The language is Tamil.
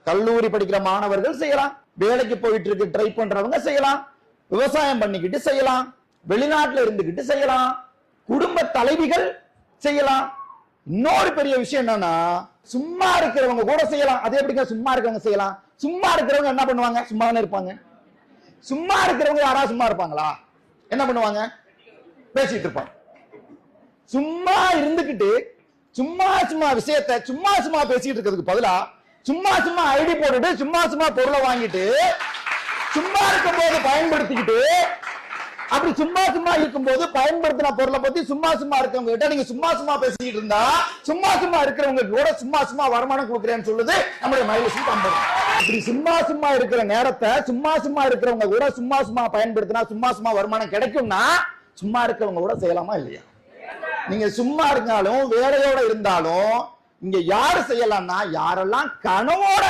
கல்லூரி படிக்கிற மாணவர்கள் செய்யலாம், வேலைக்கு போயிட்டு இருக்கு ட்ரை பண்றவங்க செய்யலாம், விவசாயம் பண்ணிக்கிட்டு செய்யலாம், வெளிநாட்டுல இருந்துகிட்டு செய்யலாம், குடும்ப தலைவிகள் செய்யலாம். இன்னொரு பெரிய விஷயம் என்னன்னா, சும்மா இருக்கிறவங்க கூட செய்யலாம். அதே எப்படிங்க சும்மா இருக்கிறவங்க செய்யலாம்? சும்மா இருக்கிறவங்க என்ன பண்ணுவாங்க? சும்மா இருப்பாங்க. சும்மா இருக்கிறவங்க யாராவது சும்மா இருப்பாங்களா? என்ன பண்ணுவாங்க? பேசிட்டு இருப்பாங்க. சும்மா இருந்துகிட்டு சும்மா சும்மா விஷயத்தை சும்மா சும்மா பேசிட்டு இருக்கிறதுக்கு பதிலா சும்மா சும்மா ஐடி போட்டுட்டு சும்மா சும்மா பொருளை வாங்கிட்டு சும்மா இருக்கும் போது பயன்படுத்திக்கிட்டு, அப்படி சும்மா சும்மா இருக்கும் போது பயன்படுத்தின பொருளை பத்தி சும்மா சும்மா இருக்கவங்க கிட்ட நீங்க சும்மா சும்மா பேசிக்கிட்டு இருந்தா, சும்மா சும்மா இருக்கிறவங்க கூட சும்மா சும்மா வருமானம் கொடுக்குறேன்னு சொல்லுது நம்முடைய மைலேஜ் கம்பெனி. இப்படி சும்மா சும்மா இருக்கிற நேரத்தை சும்மா சும்மா இருக்கிறவங்க கூட சும்மா சும்மா பயன்படுத்தினா சும்மா சும்மா வருமானம் கிடைக்கும்னா, சும்மா இருக்கிறவங்க கூட செய்யலாமா இல்லையா? நீங்க சும்மா இருந்தாலும் வேலையோட இருந்தாலும் இங்க யாரு செய்யலாம்னா, யாரெல்லாம் கனவோட